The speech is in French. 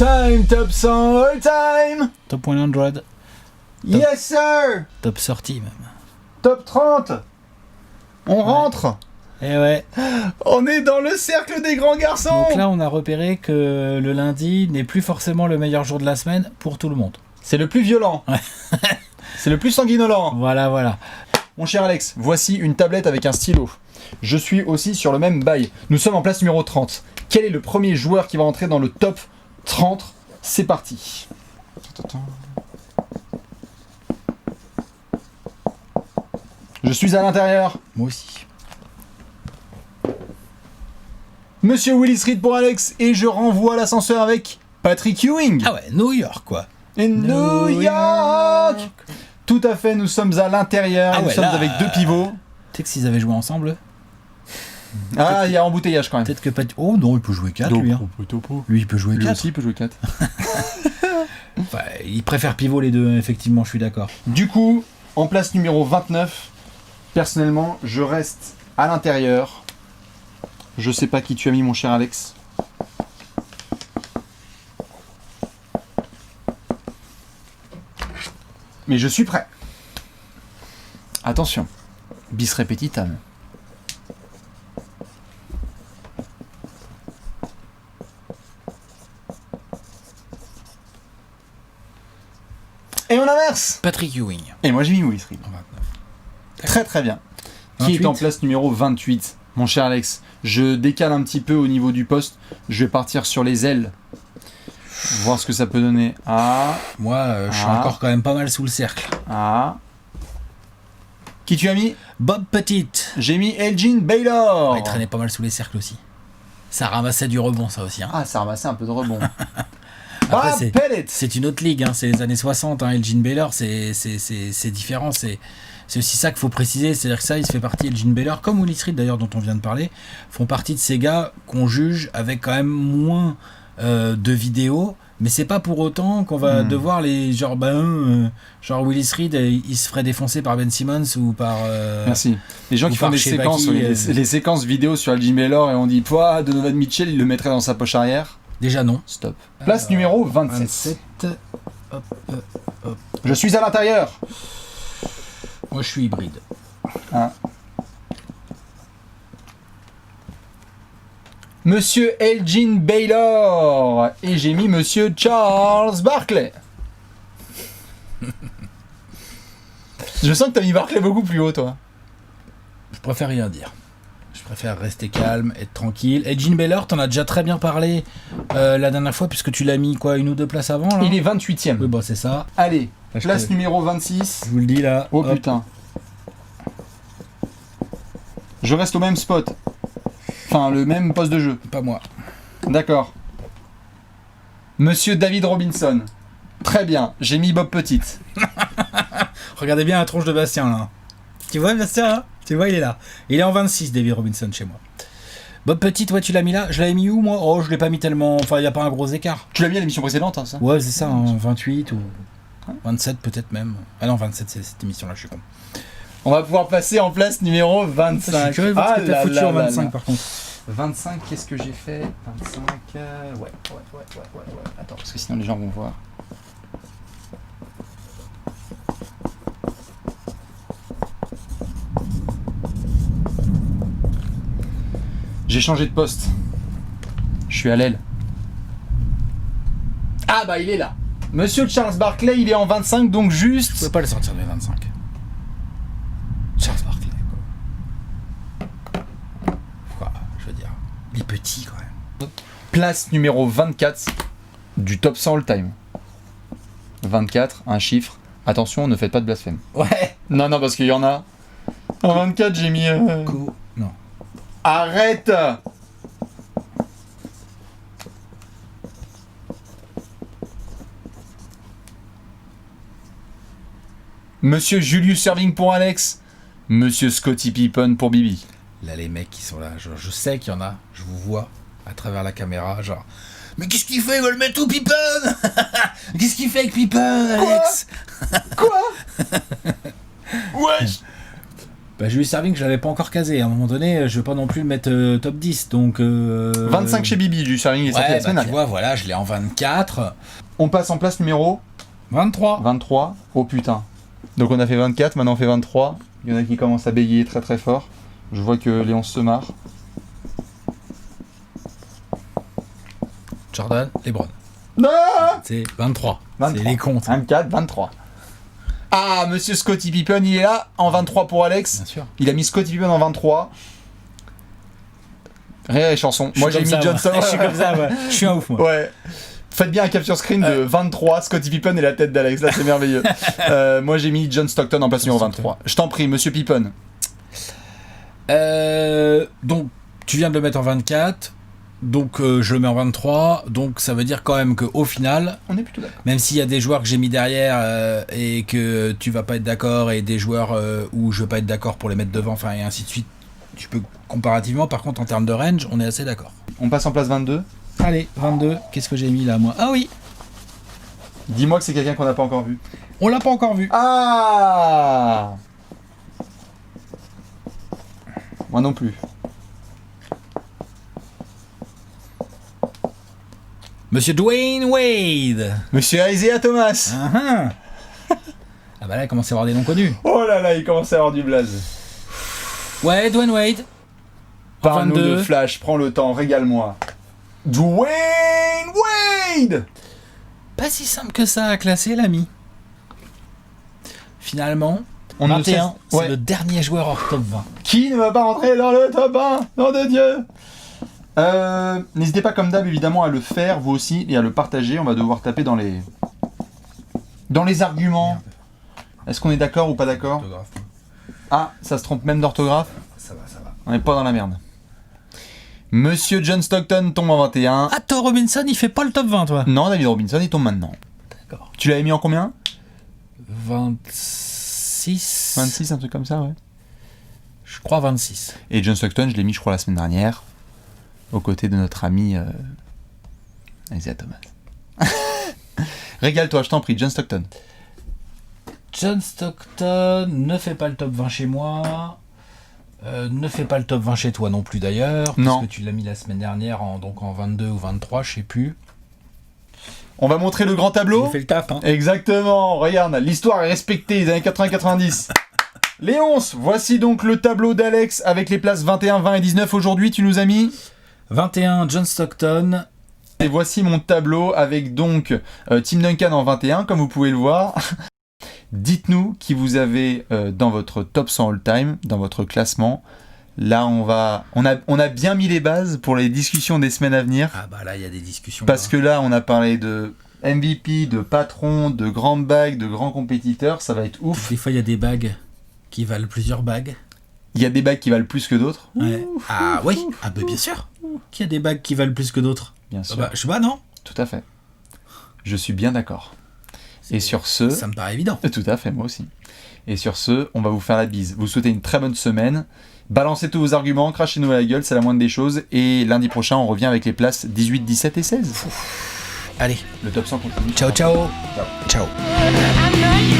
time, top 100 all time. Top 100. Yes sir. Top 30 même. Top 30. On rentre. Et ouais. On est dans le cercle des grands garçons. Donc là, on a repéré que le lundi n'est plus forcément le meilleur jour de la semaine pour tout le monde. C'est le plus violent. Ouais. C'est le plus sanguinolent. Voilà. Mon cher Alex, voici une tablette avec un stylo. Je suis aussi sur le même bail. Nous sommes en place numéro 30. Quel est le premier joueur qui va entrer dans le top 30 ? C'est parti. Je suis à l'intérieur. Moi aussi. Monsieur Willis Reed pour Alex et je renvoie l'ascenseur avec Patrick Ewing. Ah ouais, New York quoi. Et New York. Tout à fait, nous sommes à l'intérieur. Ah Nous ouais, sommes là, avec deux pivots. Tu sais que s'ils avaient joué ensemble, Ah, il y a embouteillage quand même. peut-être que pas. Oh non, il peut jouer 4 lui. Hein. Lui, il peut jouer Lui 4. aussi, il peut jouer 4. Enfin, il préfère pivot les deux, effectivement, je suis d'accord. Du coup, en place numéro 29, personnellement, je reste à l'intérieur. Je sais pas qui tu as mis, mon cher Alex. Mais je suis prêt. Attention. Bis repetitam. Et on inverse. Patrick Ewing. Et moi j'ai mis Willis Reed. 29. Très très bien. Qui 28. est en place numéro 28, mon cher Alex. Je décale un petit peu au niveau du poste. Je vais partir sur les ailes. Voir ce que ça peut donner. Ah, Moi, je suis encore quand même pas mal sous le cercle. ah. Qui tu as mis ? Bob Petit. J'ai mis Elgin Baylor. Il traînait pas mal sous les cercles aussi. Ça ramassait du rebond, ça aussi. Hein. Ah, ça ramassait un peu de rebond. Après, Bob Pettit. c'est une autre ligue, hein. C'est les années 60. Hein. Elgin Baylor, c'est différent. C'est aussi ça qu'il faut préciser. C'est-à-dire que ça, il se fait partie, Elgin Baylor, comme Willis Reed d'ailleurs, dont on vient de parler, font partie de ces gars qu'on juge avec quand même moins de vidéos. Mais c'est pas pour autant qu'on va devoir les genre Willis Reed il se ferait défoncer par Ben Simmons ou par Merci. Les gens ou qui font par des Shea séquences, Bucky, les séquences vidéo sur Elgin Baylor et on dit pouah, Donovan Mitchell, il le mettrait dans sa poche arrière. déjà non. Stop. Place numéro 27. 27. Hop. Je suis à l'intérieur. Moi je suis hybride. Hein. Monsieur Elgin Baylor. Et j'ai mis Monsieur Charles Barkley. Je sens que t'as mis Barkley beaucoup plus haut, toi. Je préfère rien dire. Je préfère rester calme, être tranquille. Elgin Baylor, t'en as déjà très bien parlé la dernière fois, puisque tu l'as mis quoi, une ou deux places avant là. Il est 28ème. Oui, bah c'est ça. Allez, Là, je place te- numéro 26. Je vous le dis là. Oh Hop. putain. Je reste au même spot. Enfin, le même poste de jeu. Pas moi. D'accord. Monsieur David Robinson. Très bien, j'ai mis Bob Petit. Regardez bien la tronche de Bastien là. Tu vois Bastien là ? Tu vois, il est là. Il est en 26, David Robinson chez moi. Bob Petit, ouais, tu l'as mis là ? Je l'avais mis où moi ? Oh, je l'ai pas mis tellement. Enfin, il n'y a pas un gros écart. Tu l'as mis à l'émission précédente, hein, ça ? Ouais, c'est ça, hein, 28 ou 27 peut-être même. Ah non, 27, c'est cette émission là, je suis con. On va pouvoir passer en place numéro 25. Je suis curieux de voir ce que t'as foutu en 25 par contre. 25, qu'est-ce que j'ai fait ? 25, ouais. Attends, parce que sinon les gens vont voir. J'ai changé de poste. Je suis à l'aile. Ah bah il est là. Monsieur Charles Barkley, il est en 25, donc Je juste... pouvais pas le sortir de 25. Charles Barkley, quoi. Je veux dire, il est petit quand même. Place numéro 24 du top 100 all-time. 24, un chiffre. Attention, ne faites pas de blasphème. Ouais. Non, parce qu'il y en a. En 24, j'ai mis... Non. Arrête! Monsieur Julius Erving pour Alex. Monsieur Scottie Pippen pour Bibi. Là, les mecs qui sont là, je sais qu'il y en a, je vous vois à travers la caméra, genre. Mais qu'est-ce qu'il fait? Il va le mettre où, Pippen? Qu'est-ce qu'il fait avec Pippen, Alex? Quoi? Wesh! Bah, Julius Erving, je l'avais pas encore casé. À un moment donné, je veux pas non plus le mettre top 10. Donc, 25 chez Bibi, Julius Erving est sorti la ouais, semaine bah, tu dernière. vois, voilà, je l'ai en 24. On passe en place numéro 23. 23. Oh putain. Donc on a fait 24, maintenant on fait 23. Il y en a qui commencent à bégayer très très fort. Je vois que Léon se marre. Jordan, LeBron. Non, C'est 23. 23. C'est les comptes. 24, 23. Ah, monsieur Scottie Pippen, il est là, en 23 pour Alex. Bien sûr. Il a mis Scottie Pippen en 23. Rien les chansons. Moi j'ai mis John Stockton. Je suis comme ça, ouais. Je suis un ouf, moi. Ouais. Faites bien un capture screen de 23, Scottie Pippen et la tête d'Alex. Là, c'est merveilleux. Moi j'ai mis John Stockton en place numéro 23. Je t'en prie, monsieur Pippen. Donc, tu viens de le mettre en 24. Donc, je le mets en 23. Donc, ça veut dire quand même qu'au final, On est plutôt d'accord. même s'il y a des joueurs que j'ai mis derrière et que tu vas pas être d'accord, et des joueurs où je veux pas être d'accord pour les mettre devant, enfin, et ainsi de suite, tu peux comparativement, par contre, en termes de range, on est assez d'accord. On passe en place 22. Allez, 22. Qu'est-ce que j'ai mis là, moi? Ah oui, Dis-moi que c'est quelqu'un qu'on n'a pas encore vu. on l'a pas encore vu. Ah, moi non plus. Monsieur Dwayne Wade. Monsieur Isaiah Thomas. Ah bah là, il commence à y avoir des noms connus. Oh là là, il commence à avoir du blaze. Ouais, Dwayne Wade. Parle-nous 22. de Flash, prends le temps, régale-moi. Dwayne Wade. Pas si simple que ça à classer, l'ami. Finalement, On ne 21, sait- c'est ouais. le dernier joueur hors top 20. Qui ne va pas rentrer dans le top 1? Nom de Dieu. N'hésitez pas comme d'hab évidemment à le faire vous aussi et à le partager. On va devoir taper dans les arguments. Est-ce qu'on est d'accord ou pas d'accord? Ah, ça se trompe même d'orthographe. Ça va. On n'est pas dans la merde. Monsieur John Stockton tombe en 21. Ah, Thor Robinson, il fait pas le top 20, toi? Non, David Robinson il tombe maintenant. D'accord. Tu l'avais mis en combien? 26. 26, un truc comme ça, ouais. Je crois 26. Et John Stockton, je l'ai mis, je crois, la semaine dernière, aux côtés de notre ami Isaiah Thomas. Régale-toi, je t'en prie, John Stockton. John Stockton ne fait pas le top 20 chez moi. Ne fait pas le top 20 chez toi non plus d'ailleurs. Non. Parce que tu l'as mis la semaine dernière donc en 22 ou 23, je sais plus. On va montrer le grand tableau. Il fait le taf, hein. Exactement, regarde, l'histoire est respectée, les années 80-90. Léonce, voici donc le tableau d'Alex avec les places 21, 20 et 19. Aujourd'hui, tu nous as mis... 21, John Stockton. Et voici mon tableau avec donc Tim Duncan en 21, comme vous pouvez le voir. Dites-nous qui vous avez dans votre top 100 all-time, dans votre classement. Là, on a bien mis les bases pour les discussions des semaines à venir. Ah bah là, il y a des discussions. Parce que là, on a parlé de MVP, de patron, de grandes bagues, de grands compétiteurs. Ça va être ouf. Des fois, il y a des bagues qui valent plusieurs bagues. Il y a des bagues qui valent plus que d'autres. Ouais. Ah oui, ah bah bien sûr. Qu'il y a des bagues qui valent plus que d'autres. Bien sûr. Ah bah, je sais pas, non? Tout à fait. Je suis bien d'accord. Et sur ce... Ça me paraît évident. Tout à fait, moi aussi. Et sur ce, on va vous faire la bise. Vous souhaitez une très bonne semaine. Balancez tous vos arguments, crachez-nous à la gueule, c'est la moindre des choses. Et lundi prochain, on revient avec les places 18, 17 et 16. Allez, Le top 100 continue. ciao, ciao. Ciao. Ciao. I'm not